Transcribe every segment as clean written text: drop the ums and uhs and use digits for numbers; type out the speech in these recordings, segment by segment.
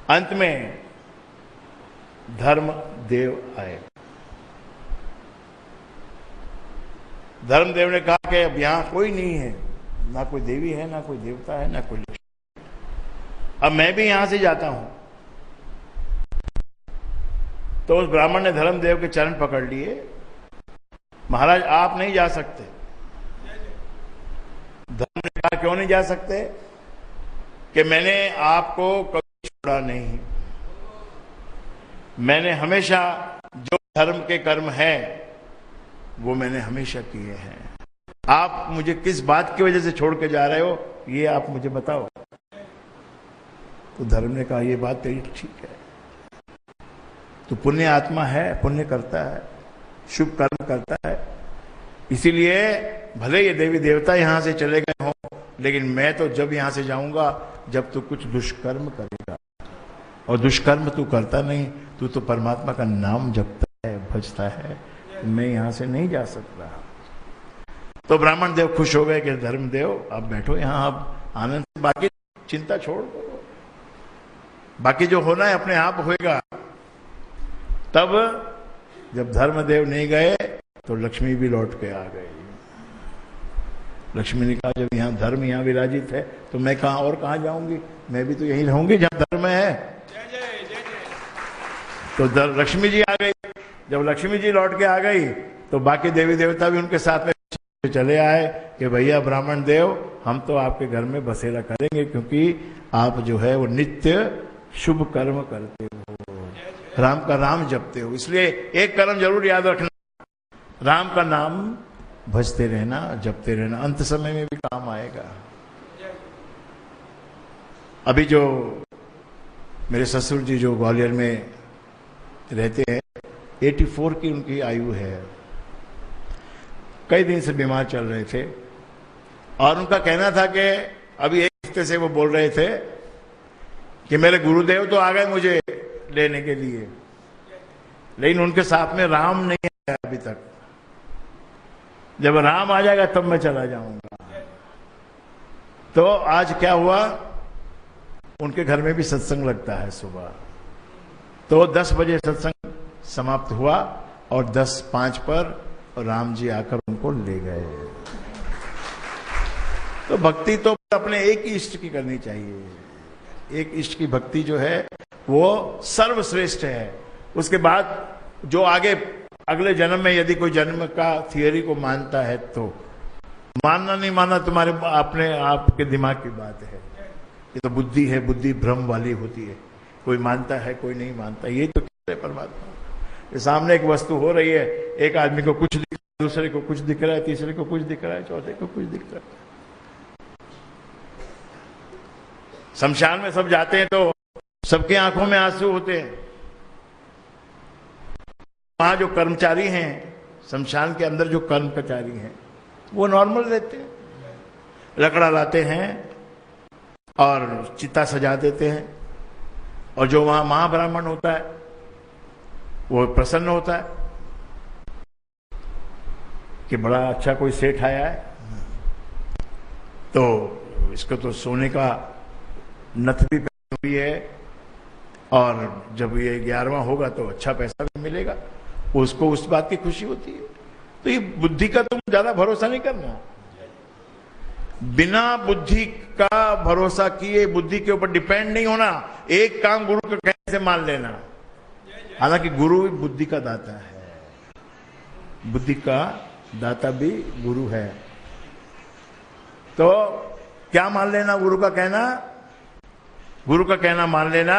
अंत में धर्मदेव आए। धर्मदेव ने कहा कि अब यहां कोई नहीं है, ना कोई देवी है, ना कोई देवता है, ना कोई लक्ष्मी, अब मैं भी यहां से जाता हूं। तो उस ब्राह्मण ने धर्मदेव के चरण पकड़ लिए, महाराज आप नहीं जा सकते। धर्म ने कहा क्यों नहीं जा सकते? कि मैंने आपको कभी छोड़ा नहीं, मैंने हमेशा जो धर्म के कर्म है वो मैंने हमेशा किए हैं। आप मुझे किस बात की वजह से छोड़ के जा रहे हो, ये आप मुझे बताओ। तो धर्म ने कहा ये बात तेरी ठीक है, तो पुण्य आत्मा है, पुण्य करता है, शुभ कर्म करता है, इसीलिए भले ये देवी देवता यहां से चले गए हों, लेकिन मैं तो जब यहां से जाऊंगा जब तू कुछ दुष्कर्म करेगा, और दुष्कर्म तू करता नहीं, तू तो परमात्मा का नाम जपता है, भजता है, मैं यहां से नहीं जा सकता। तो ब्राह्मण देव खुश हो गए कि धर्मदेव आप बैठो यहां, आप आनंद से, बाकी चिंता छोड़ दो, बाकी जो होना है अपने आप होएगा। तब जब धर्मदेव नहीं गए तो लक्ष्मी भी लौट के आ गई। लक्ष्मी ने कहा जब यहाँ धर्म यहाँ विराजित है तो मैं कहां और कहां जाऊंगी, मैं भी तो यहीं रहूंगी जहां धर्म है। तो लक्ष्मी जी आ गई। जब लक्ष्मी जी लौट के आ गई तो बाकी देवी देवता भी उनके साथ में चले आए कि भैया ब्राह्मण देव हम तो आपके घर में बसेरा करेंगे, क्योंकि आप जो है वो नित्य शुभ कर्म करते हो, राम का नाम जपते हो, इसलिए एक कर्म जरूर याद रखना, राम का नाम भजते रहना, जपते रहना, अंत समय में भी काम आएगा। अभी जो मेरे ससुर जी जो ग्वालियर में रहते हैं, 84 की उनकी आयु है, कई दिन से बीमार चल रहे थे, और उनका कहना था कि अभी एक हफ्ते से वो बोल रहे थे कि मेरे गुरुदेव तो आ गए मुझे लेने के लिए, लेकिन उनके साथ में राम नहीं आया अभी तक, जब राम आ जाएगा तब मैं चला जाऊंगा। तो आज क्या हुआ, उनके घर में भी सत्संग लगता है सुबह, तो 10 बजे सत्संग समाप्त हुआ और 10:05 पर राम जी आकर उनको ले गए। तो भक्ति तो अपने एक ही इष्ट की करनी चाहिए, एक इष्ट की भक्ति जो है वो सर्वश्रेष्ठ है। उसके बाद जो आगे अगले जन्म में यदि कोई जन्म का थियरी को मानता है तो मानना नहीं मानना तुम्हारे अपने आपके दिमाग की बात है, ये तो बुद्धि है, बुद्धि भ्रम वाली होती है, कोई मानता है कोई नहीं मानता, ये तो है परमात्मा। ये सामने एक वस्तु हो रही है, एक आदमी को कुछ दिख रहा है, दूसरे को कुछ दिख रहा है, तीसरे को कुछ दिख रहा है, चौथे को कुछ दिख रहा है। शमशान में सब जाते हैं तो सबके आंखों में आंसू होते हैं, वहां जो कर्मचारी हैं, शमशान के अंदर जो कर्मचारी हैं वो नॉर्मल रहते हैं, लकड़ा लाते हैं और चिता सजा देते हैं, और जो वहां महाब्राह्मण होता है वो प्रसन्न होता है कि बड़ा अच्छा कोई सेठ आया है, तो इसको तो सोने का नथ भी पहनी हुई है, और जब ये 11वां होगा तो अच्छा पैसा भी मिलेगा, उसको उस बात की खुशी होती है। तो ये बुद्धि का तुम ज्यादा भरोसा नहीं करना, बिना बुद्धि का भरोसा किए, बुद्धि के ऊपर डिपेंड नहीं होना, एक काम गुरु के कहने से मान लेना। हालांकि गुरु बुद्धि का दाता है, बुद्धि का दाता भी गुरु है, तो क्या मान लेना गुरु का कहना? गुरु का कहना मान लेना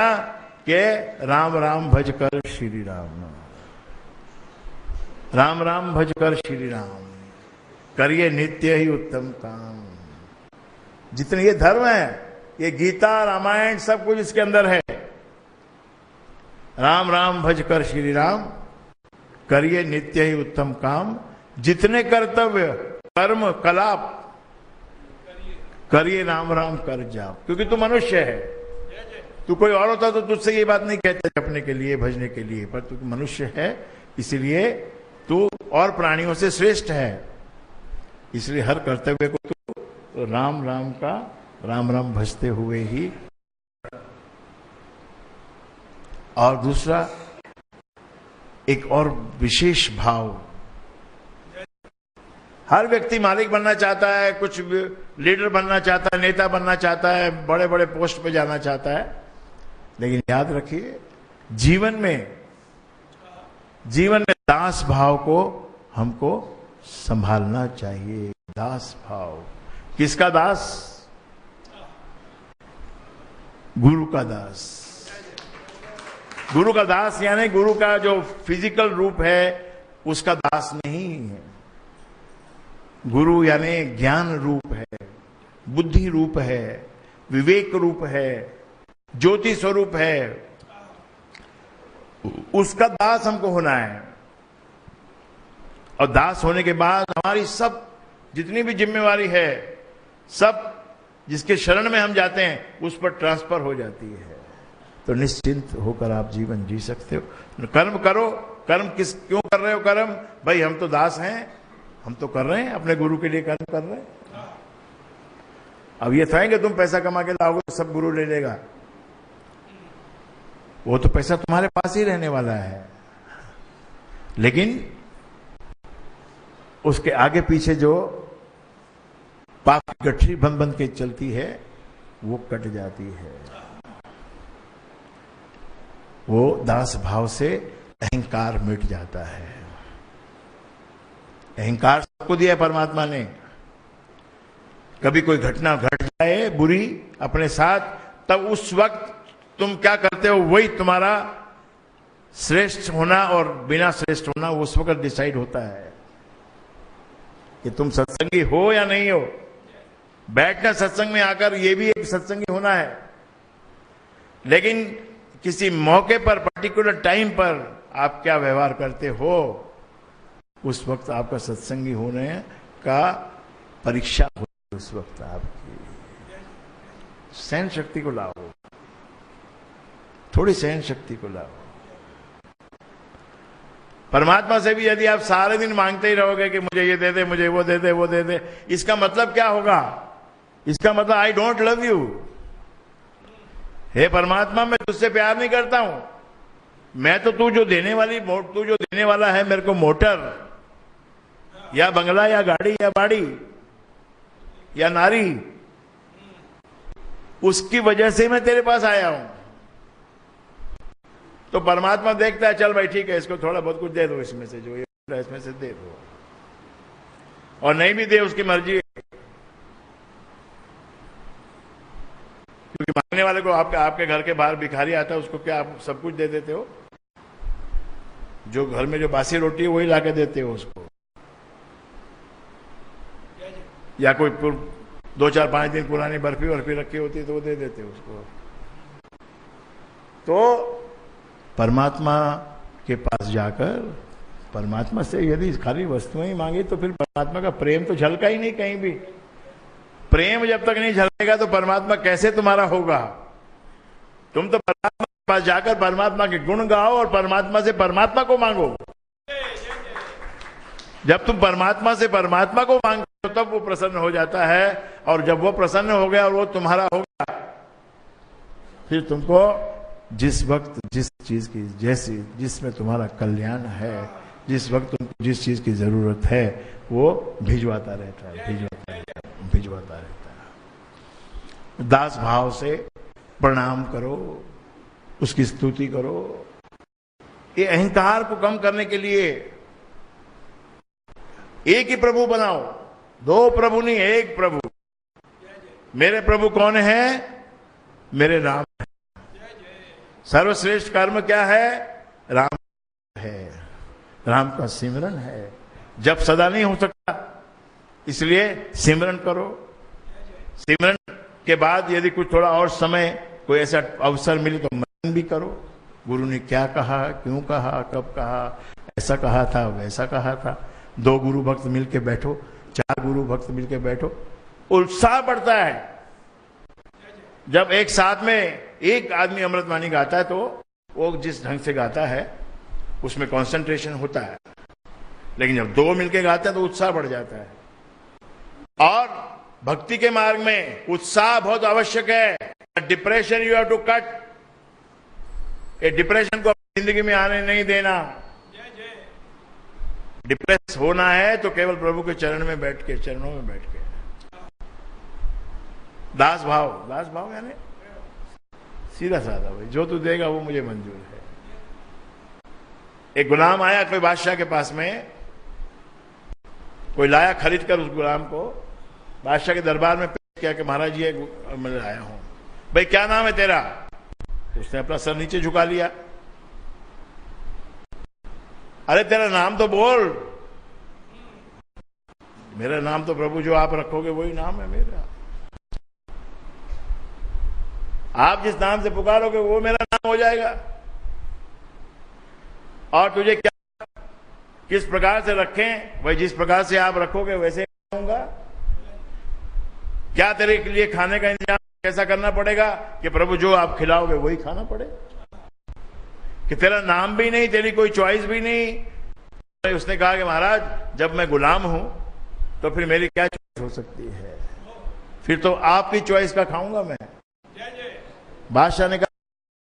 कि राम राम भज कर श्री राम, राम राम भज कर श्री राम, करिए नित्य ही उत्तम काम। जितने ये धर्म है, ये गीता रामायण सब कुछ इसके अंदर है। राम राम भज कर श्री राम, करिए नित्य ही उत्तम काम, जितने कर्तव्य कर्म कलाप करिए राम राम कर जाप। क्योंकि तू मनुष्य है, तू कोई और होता तो तुझसे ये बात नहीं कहते जपने के लिए भजने के लिए, पर तू मनुष्य है, इसीलिए तू और प्राणियों से श्रेष्ठ है, इसलिए हर कर्तव्य को तू राम राम का राम राम भजते हुए ही। और दूसरा एक और विशेष भाव, हर व्यक्ति मालिक बनना चाहता है, कुछ लीडर बनना चाहता है, नेता बनना चाहता है, बड़े बड़े पोस्ट पे जाना चाहता है, लेकिन याद रखिए जीवन में दास भाव को हमको संभालना चाहिए। दास भाव, किसका दास? गुरु का दास। गुरु का दास यानी गुरु का जो फिजिकल रूप है उसका दास नहीं है। गुरु यानी ज्ञान रूप है, बुद्धि रूप है, विवेक रूप है, ज्योति स्वरूप है, उसका दास हमको होना है। और दास होने के बाद हमारी सब जितनी भी जिम्मेवारी है, सब जिसके शरण में हम जाते हैं उस पर ट्रांसफर हो जाती है। तो निश्चिंत होकर आप जीवन जी सकते हो। कर्म करो। कर्म क्यों कर रहे हो? कर्म भाई हम तो दास हैं, हम तो कर रहे हैं, अपने गुरु के लिए कर्म कर रहे हैं। अब ये था कि तुम पैसा कमा के लाओगे तो सब गुरु ले लेगा, वो तो पैसा तुम्हारे पास ही रहने वाला है, लेकिन उसके आगे पीछे जो पाप की गठरी बन बन के चलती है वो कट जाती है। वो दास भाव से अहंकार मिट जाता है। अहंकार सबको दिया है परमात्मा ने। कभी कोई घटना घट जाए बुरी अपने साथ, तब उस वक्त तुम क्या करते हो वही तुम्हारा श्रेष्ठ होना और बिना श्रेष्ठ होना उस वक्त डिसाइड होता है कि तुम सत्संगी हो या नहीं हो। बैठना सत्संग में आकर ये भी एक सत्संगी होना है, लेकिन किसी मौके पर पर्टिकुलर टाइम पर आप क्या व्यवहार करते हो उस वक्त आपका सत्संगी होने का परीक्षा हो। उस वक्त आपकी सहन शक्ति को लाओ, थोड़ी सहन शक्ति को लाओ। परमात्मा से भी यदि आप सारे दिन मांगते ही रहोगे कि मुझे ये दे दे, मुझे वो दे दे, वो दे दे, इसका मतलब क्या होगा? इसका मतलब आई डोंट लव यू। हे परमात्मा, मैं तुझसे प्यार नहीं करता हूं। मैं तो तू जो देने वाला है मेरे को मोटर या बंगला या गाड़ी या बाड़ी या नारी, उसकी वजह से मैं तेरे पास आया हूं। तो परमात्मा देखता है, चल भाई ठीक है, इसको थोड़ा बहुत कुछ दे दो, इसमें से जो ये इसमें से दे दो, और नहीं भी दे उसकी मर्जी है। क्योंकि मांगने वाले को आपके घर के बाहर भिखारी आता है, उसको क्या आप सब कुछ दे देते हो? जो घर में जो बासी रोटी है वही लाके देते हो उसको, या कोई 2-4-5 दिन पुरानी बर्फी रखी होती है तो वो दे देते हो उसको। तो परमात्मा के पास जाकर परमात्मा से यदि खाली वस्तुएं ही मांगी तो फिर परमात्मा का प्रेम तो झलका ही नहीं कहीं भी। प्रेम जब तक नहीं झलकेगा तो परमात्मा कैसे तुम्हारा होगा? तुम तो परमात्मा के पास जाकर परमात्मा के गुण गाओ और परमात्मा से परमात्मा को मांगो। जब तुम परमात्मा से परमात्मा को मांगते हो तब वो प्रसन्न हो जाता है, और जब वो प्रसन्न हो गया और वो तुम्हारा हो गया, फिर तुमको जिस वक्त जिस चीज की जिसमें तुम्हारा कल्याण है, जिस वक्त तुमको जिस चीज की जरूरत है वो भिजवाता रहता है। दास भाव से प्रणाम करो, उसकी स्तुति करो। ये अहंकार को कम करने के लिए एक ही प्रभु बनाओ, 2 प्रभु नहीं, एक प्रभु। मेरे प्रभु कौन है? मेरे राम है। सर्वश्रेष्ठ कर्म क्या है? राम है, राम का सिमरन है। जब सदा नहीं हो सकता, इसलिए सिमरन करो। सिमरन के बाद यदि कुछ थोड़ा और समय कोई ऐसा अवसर मिले तो मनन भी करो। गुरु ने क्या कहा, क्यों कहा, कब कहा, ऐसा कहा था, वैसा कहा था। 2 गुरु भक्त मिलके बैठो, 4 गुरु भक्त मिलके बैठो, उत्साह बढ़ता है। जब एक साथ में एक आदमी अमृतवाणी गाता है तो वो जिस ढंग से गाता है उसमें कंसंट्रेशन होता है, लेकिन जब 2 मिलके गाते हैं तो उत्साह बढ़ जाता है। और भक्ति के मार्ग में उत्साह बहुत आवश्यक है। Depression you have to cut. ये डिप्रेशन को अपनी जिंदगी में आने नहीं देना। डिप्रेस होना है तो केवल प्रभु के चरणों में बैठ के दास भाव यानी सीधा साधा, भाई जो तू देगा वो मुझे मंजूर है। एक गुलाम आया कोई बादशाह के पास में, कोई लाया खरीद कर उस गुलाम को बादशाह के दरबार में पेश किया कि महाराज ये मैं आया हूं। भाई क्या नाम है तेरा? उसने अपना सर नीचे झुका लिया। अरे तेरा नाम तो बोल। मेरा नाम तो प्रभु जो आप रखोगे वही नाम है मेरा। आप जिस नाम से पुकारोगे वो मेरा नाम हो जाएगा। और तुझे क्या किस प्रकार से रखें, वही जिस प्रकार से आप रखोगे वैसे होऊंगा। क्या तेरे लिए खाने का इंतजाम कैसा करना पड़ेगा कि प्रभु जो आप खिलाओगे वही खाना पड़े? कि तेरा नाम भी नहीं, तेरी कोई चॉइस भी नहीं। उसने कहा कि महाराज जब मैं गुलाम हूं तो फिर मेरी क्या चॉइस हो सकती है? फिर तो आपकी चॉइस का खाऊंगा मैं। बादशाह ने कहा